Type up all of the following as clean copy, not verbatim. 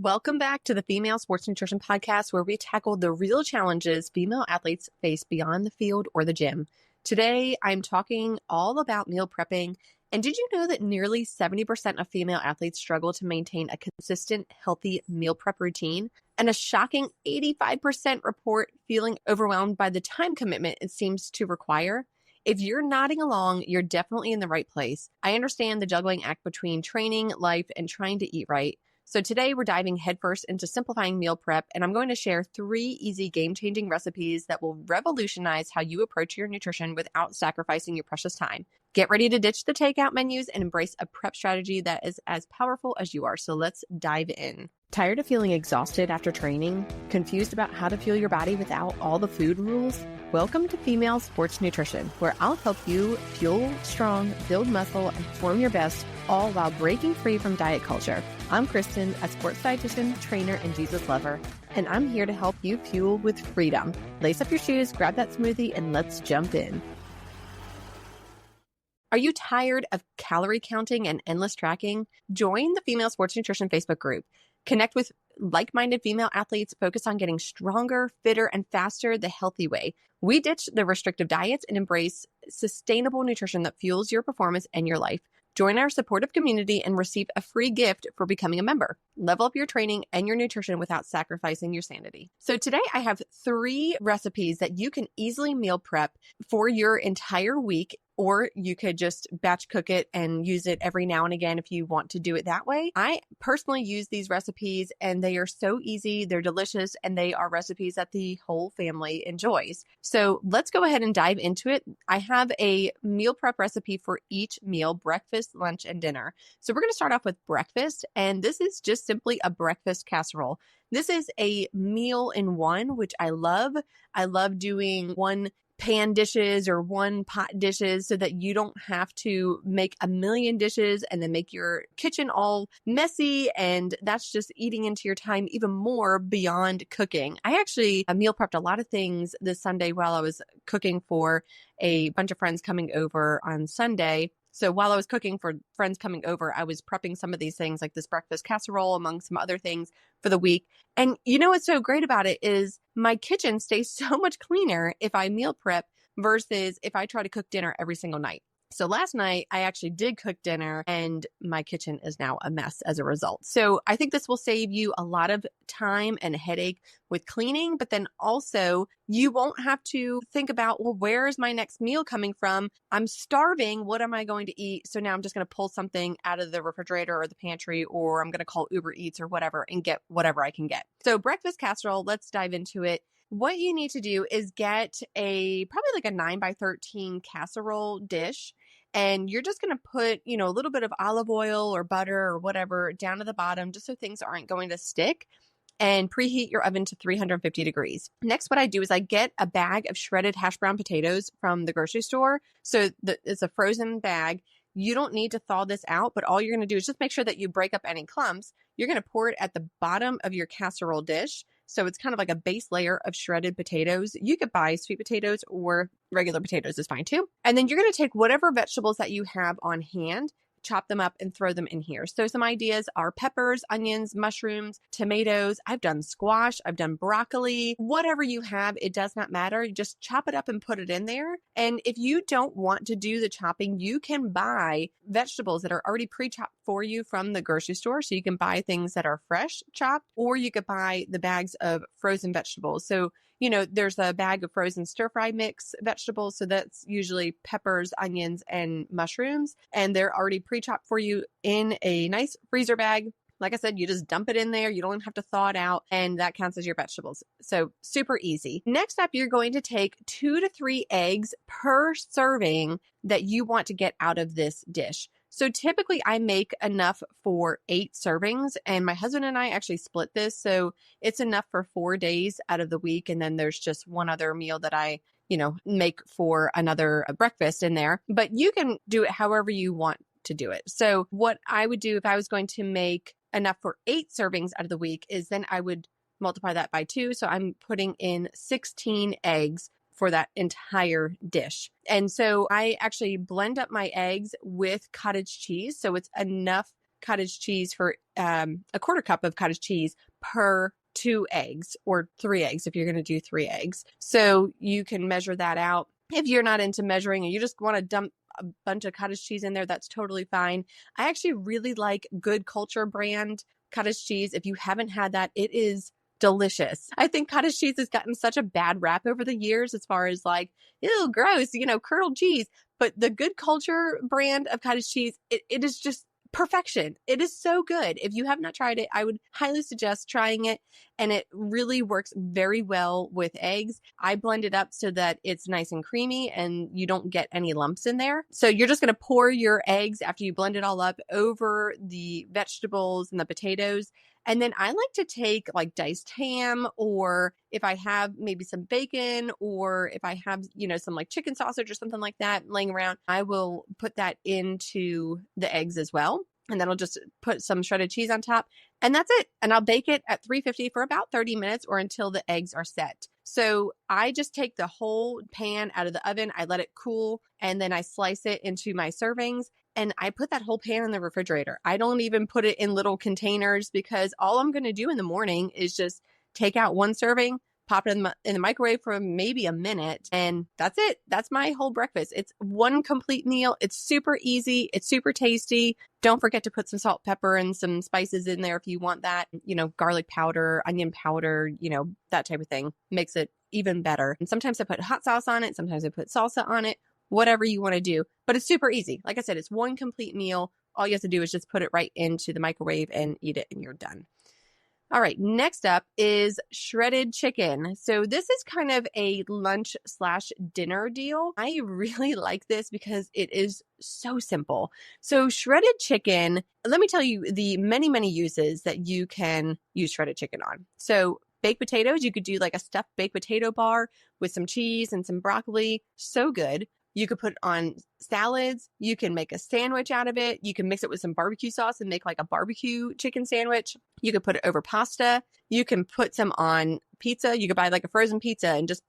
Welcome back to the Female Sports Nutrition Podcast, where we tackle the real challenges female athletes face beyond the field or the gym. Today, I'm talking all about meal prepping. And did you know that nearly 70% of female athletes struggle to maintain a consistent, healthy meal prep routine? And a shocking 85% report feeling overwhelmed by the time commitment it seems to require? If you're nodding along, you're definitely in the right place. I understand the juggling act between training, life, and trying to eat right. So today we're diving headfirst into simplifying meal prep, and I'm going to share 3 easy game-changing recipes that will revolutionize how you approach your nutrition without sacrificing your precious time. Get ready to ditch the takeout menus and embrace a prep strategy that is as powerful as you are. So let's dive in. Tired of feeling exhausted after training? Confused about how to fuel your body without all the food rules? Welcome to Female Sports Nutrition, where I'll help you fuel strong, build muscle, and perform your best, all while breaking free from diet culture. I'm Kristen, a sports dietitian, trainer, and Jesus lover, and I'm here to help you fuel with freedom. Lace up your shoes, grab that smoothie, and let's jump in. Are you tired of calorie counting and endless tracking? Join the Female Sports Nutrition Facebook group. Connect with like-minded female athletes focused on getting stronger, fitter, and faster the healthy way. We ditch the restrictive diets and embrace sustainable nutrition that fuels your performance and your life. Join our supportive community and receive a free gift for becoming a member. Level up your training and your nutrition without sacrificing your sanity. So today I have 3 recipes that you can easily meal prep for your entire week, or you could just batch cook it and use it every now and again if you want to do it that way. I personally use these recipes and they are so easy, they're delicious, and they are recipes that the whole family enjoys. So let's go ahead and dive into it. I have a meal prep recipe for each meal: breakfast, lunch, and dinner. So we're going to start off with breakfast, and this is just simply a breakfast casserole. This is a meal in one, which I love. I love doing one pan dishes or one pot dishes so that you don't have to make a million dishes and then make your kitchen all messy, and that's just eating into your time even more beyond cooking. I actually meal prepped a lot of things this Sunday while I was cooking for a bunch of friends coming over on Sunday. So while I was cooking for friends coming over, I was prepping some of these things like this breakfast casserole among some other things for the week. And you know what's so great about it is my kitchen stays so much cleaner if I meal prep versus if I try to cook dinner every single night. So last night I actually did cook dinner and my kitchen is now a mess as a result. So I think this will save you a lot of time and headache with cleaning, but then also you won't have to think about, well, where is my next meal coming from? I'm starving. What am I going to eat? So now I'm just going to pull something out of the refrigerator or the pantry, or I'm going to call Uber Eats or whatever and get whatever I can get. So breakfast casserole, let's dive into it. What you need to do is get probably like a 9x13 casserole dish. And you're just going to put, a little bit of olive oil or butter or whatever down to the bottom just so things aren't going to stick, and preheat your oven to 350 degrees. Next, what I do is I get a bag of shredded hash brown potatoes from the grocery store. So it's a frozen bag. You don't need to thaw this out, but all you're going to do is just make sure that you break up any clumps. You're going to pour it at the bottom of your casserole dish. So it's kind of like a base layer of shredded potatoes. You could buy sweet potatoes or regular potatoes is fine too. And then you're going to take whatever vegetables that you have on hand, chop them up and throw them in here. So some ideas are peppers, onions, mushrooms, tomatoes. I've done squash. I've done broccoli. Whatever you have, it does not matter. You just chop it up and put it in there. And if you don't want to do the chopping, you can buy vegetables that are already pre-chopped for you from the grocery store. So you can buy things that are fresh chopped, or you could buy the bags of frozen vegetables. So there's a bag of frozen stir-fry mix vegetables. So that's usually peppers, onions, and mushrooms. And they're already pre-chopped for you in a nice freezer bag. Like I said, you just dump it in there. You don't even have to thaw it out. And that counts as your vegetables. So super easy. Next up, you're going to take 2 to 3 eggs per serving that you want to get out of this dish. So typically I make enough for 8 servings, and my husband and I actually split this. So it's enough for 4 days out of the week. And then there's just one other meal that I, make for another breakfast in there, but you can do it however you want to do it. So what I would do if I was going to make enough for 8 servings out of the week is then I would multiply that by 2. So I'm putting in 16 eggs for that entire dish. And so I actually blend up my eggs with cottage cheese. So it's enough cottage cheese for a quarter cup of cottage cheese per 2 eggs or 3 eggs if you're going to do 3 eggs. So you can measure that out. If you're not into measuring and you just want to dump a bunch of cottage cheese in there, that's totally fine. I actually really like Good Culture brand cottage cheese. If you haven't had that, it is delicious. I think cottage cheese has gotten such a bad rap over the years as far as like, ew, gross, curdled cheese. But the Good Culture brand of cottage cheese, it is just perfection. It is so good. If you have not tried it, I would highly suggest trying it. And it really works very well with eggs. I blend it up so that it's nice and creamy and you don't get any lumps in there. So you're just going to pour your eggs after you blend it all up over the vegetables and the potatoes. And then I like to take like diced ham, or if I have maybe some bacon, or if I have, some like chicken sausage or something like that laying around, I will put that into the eggs as well. And then I'll just put some shredded cheese on top, and that's it. And I'll bake it at 350 for about 30 minutes or until the eggs are set. So I just take the whole pan out of the oven, I let it cool, and then I slice it into my servings. And I put that whole pan in the refrigerator. I don't even put it in little containers, because all I'm going to do in the morning is just take out one serving, pop it in the microwave for maybe a minute, and that's it. That's my whole breakfast. It's one complete meal. It's super easy. It's super tasty. Don't forget to put some salt, pepper, and some spices in there if you want that. Garlic powder, onion powder, that type of thing makes it even better. And sometimes I put hot sauce on it. Sometimes I put salsa on it. Whatever you want to do, but it's super easy. Like I said, it's one complete meal. All you have to do is just put it right into the microwave and eat it, and you're done. All right, next up is shredded chicken. So this is kind of a lunch/dinner deal. I really like this because it is so simple. So shredded chicken, let me tell you the many, many uses that you can use shredded chicken on. So baked potatoes, you could do like a stuffed baked potato bar with some cheese and some broccoli. So good. You could put it on salads. You can make a sandwich out of it. You can mix it with some barbecue sauce and make like a barbecue chicken sandwich. You could put it over pasta. You can put some on pizza. You could buy like a frozen pizza and just,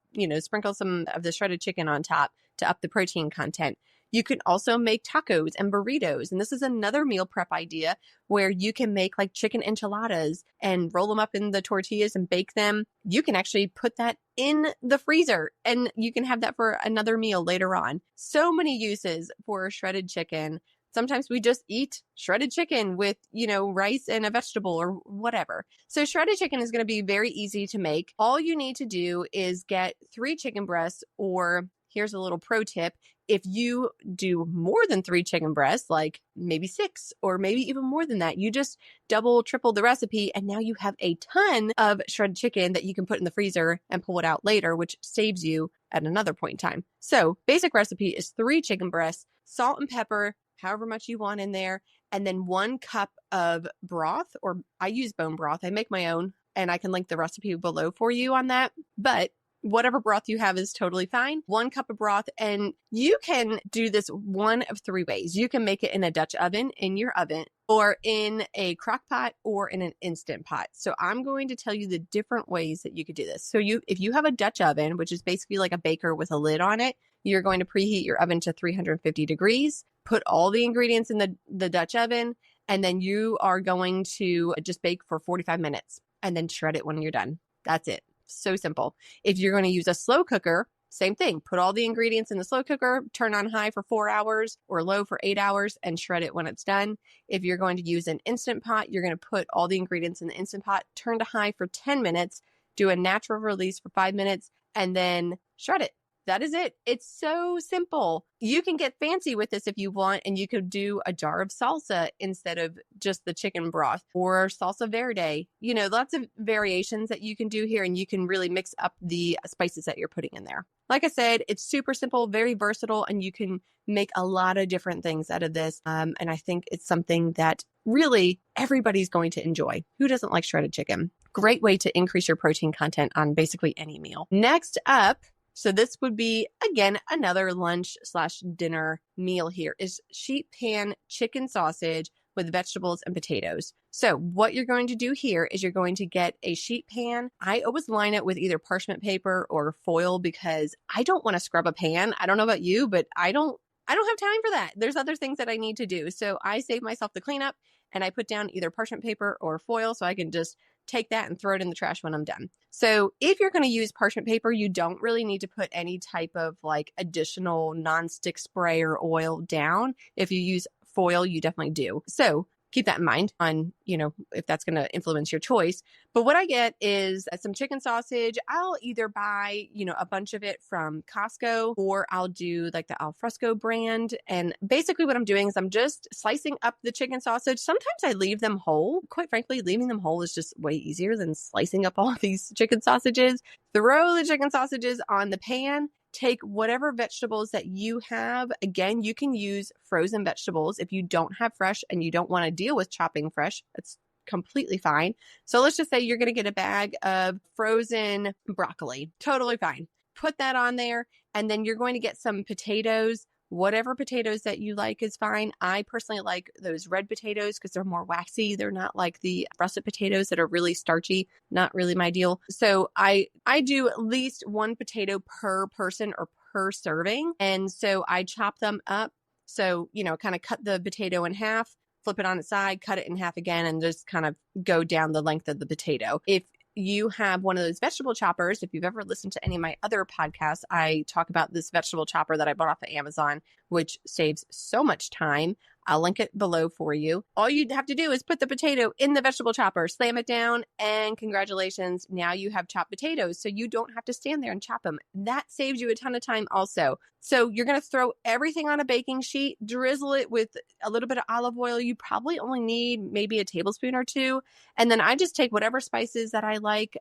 sprinkle some of the shredded chicken on top to up the protein content. You can also make tacos and burritos. And this is another meal prep idea where you can make like chicken enchiladas and roll them up in the tortillas and bake them. You can actually put that in the freezer and you can have that for another meal later on. So many uses for shredded chicken. Sometimes we just eat shredded chicken with, rice and a vegetable or whatever. So shredded chicken is going to be very easy to make. All you need to do is get 3 chicken breasts, or here's a little pro tip. If you do more than 3 chicken breasts, like maybe 6 or maybe even more than that, you just double, triple the recipe. And now you have a ton of shredded chicken that you can put in the freezer and pull it out later, which saves you at another point in time. So basic recipe is 3 chicken breasts, salt and pepper, however much you want in there, and then 1 cup of broth, or I use bone broth. I make my own, and I can link the recipe below for you on that. But whatever broth you have is totally fine. 1 cup of broth, and you can do this one of 3 ways. You can make it in a Dutch oven, in your oven, or in a crock pot, or in an Instant Pot. So I'm going to tell you the different ways that you could do this. So if you have a Dutch oven, which is basically like a baker with a lid on it, you're going to preheat your oven to 350 degrees, put all the ingredients in the Dutch oven, and then you are going to just bake for 45 minutes and then shred it when you're done. That's it. So simple. If you're going to use a slow cooker, same thing. Put all the ingredients in the slow cooker, turn on high for 4 hours or low for 8 hours, and shred it when it's done. If you're going to use an Instant Pot, you're going to put all the ingredients in the Instant Pot, turn to high for 10 minutes, do a natural release for 5 minutes, and then shred it. That is it. It's so simple. You can get fancy with this if you want, and you could do a jar of salsa instead of just the chicken broth, or salsa verde. Lots of variations that you can do here, and you can really mix up the spices that you're putting in there. Like I said, it's super simple, very versatile, and you can make a lot of different things out of this. And I think it's something that really everybody's going to enjoy. Who doesn't like shredded chicken? Great way to increase your protein content on basically any meal. Next up, so this would be, again, another lunch/dinner meal here, is sheet pan chicken sausage with vegetables and potatoes. So what you're going to do here is you're going to get a sheet pan. I always line it with either parchment paper or foil because I don't want to scrub a pan. I don't know about you, but I don't have time for that. There's other things that I need to do. So I save myself the cleanup, and I put down either parchment paper or foil so I can just take that and throw it in the trash when I'm done. So if you're going to use parchment paper, you don't really need to put any type of like additional nonstick spray or oil down. If you use foil, you definitely do. So keep that in mind on, if that's going to influence your choice. But what I get is some chicken sausage. I'll either buy, a bunch of it from Costco, or I'll do like the Alfresco brand. And basically what I'm doing is I'm just slicing up the chicken sausage. Sometimes I leave them whole. Quite frankly, leaving them whole is just way easier than slicing up all these chicken sausages. Throw the chicken sausages on the pan. Take whatever vegetables that you have. Again, you can use frozen vegetables if you don't have fresh and you don't want to deal with chopping fresh. That's completely fine. So let's just say you're going to get a bag of frozen broccoli. Totally fine. Put that on there, and then you're going to get some potatoes. Whatever potatoes that you like is fine. I personally like those red potatoes because they're more waxy. They're not like the russet potatoes that are really starchy. Not really my deal. So I do at least one potato per person or per serving. And so I chop them up. So, kind of cut the potato in half, flip it on its side, cut it in half again, and just kind of go down the length of the potato. If you have one of those vegetable choppers, if you've ever listened to any of my other podcasts, I talk about this vegetable chopper that I bought off of Amazon, which saves so much time. I'll link it below for you. All you have to do is put the potato in the vegetable chopper, slam it down, and congratulations, now you have chopped potatoes. So you don't have to stand there and chop them. That saves you a ton of time also. So you're going to throw everything on a baking sheet, drizzle it with a little bit of olive oil. You probably only need maybe a tablespoon or two. And then I just take whatever spices that I like,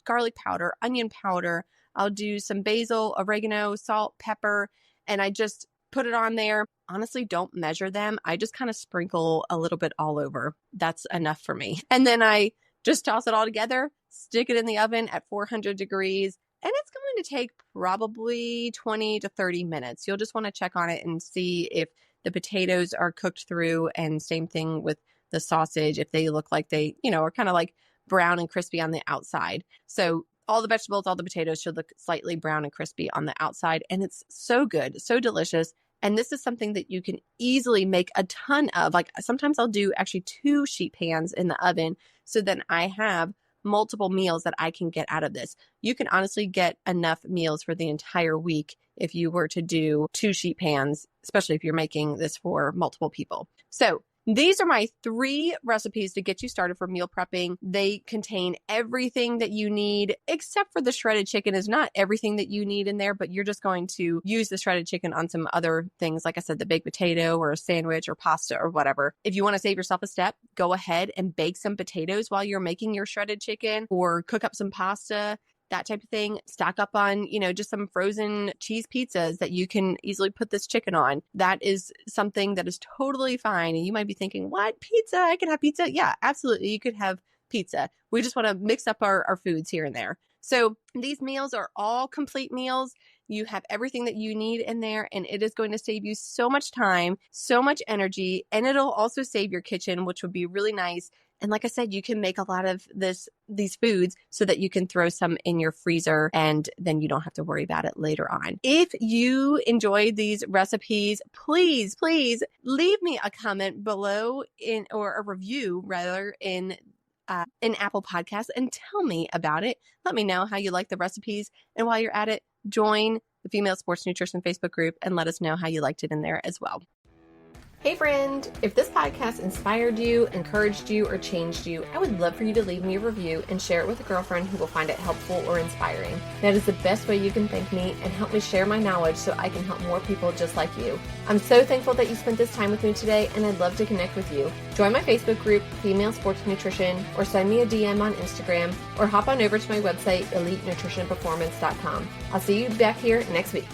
garlic powder, onion powder. I'll do some basil, oregano, salt, pepper, and I just put it on there. Honestly, don't measure them. I just kind of sprinkle a little bit all over. That's enough for me. And then I just toss it all together, stick it in the oven at 400 degrees, and it's going to take probably 20 to 30 minutes. You'll just want to check on it and see if the potatoes are cooked through, and same thing with the sausage, if they look like they, are kind of like brown and crispy on the outside. So all the vegetables, all the potatoes should look slightly brown and crispy on the outside. And it's so good, so delicious. And this is something that you can easily make a ton of. Like sometimes I'll do actually 2 sheet pans in the oven, so then I have multiple meals that I can get out of this. You can honestly get enough meals for the entire week if you were to do 2 sheet pans, especially if you're making this for multiple people. So these are my 3 recipes to get you started for meal prepping. They contain everything that you need, except for the shredded chicken is not everything that you need in there, but you're just going to use the shredded chicken on some other things. Like I said, the baked potato or a sandwich or pasta or whatever. If you want to save yourself a step, go ahead and bake some potatoes while you're making your shredded chicken, or cook up some pasta, that type of thing. Stock up on, just some frozen cheese pizzas that you can easily put this chicken on. That is something that is totally fine. And you might be thinking, what, pizza? I can have pizza? Yeah, absolutely. You could have pizza. We just want to mix up our foods here and there. So these meals are all complete meals. You have everything that you need in there, and it is going to save you so much time, so much energy, and it'll also save your kitchen, which would be really nice. And like I said, you can make a lot of these foods so that you can throw some in your freezer, and then you don't have to worry about it later on. If you enjoyed these recipes, please leave me a comment below or a review rather in Apple Podcasts, and tell me about it. Let me know how you like the recipes. And while you're at it, join the Female Sports Nutrition Facebook group and let us know how you liked it in there as well. Hey friend, if this podcast inspired you, encouraged you, or changed you, I would love for you to leave me a review and share it with a girlfriend who will find it helpful or inspiring. That is the best way you can thank me and help me share my knowledge so I can help more people just like you. I'm so thankful that you spent this time with me today, and I'd love to connect with you. Join my Facebook group, Female Sports Nutrition, or send me a DM on Instagram, or hop on over to my website, elitenutritionperformance.com. I'll see you back here next week.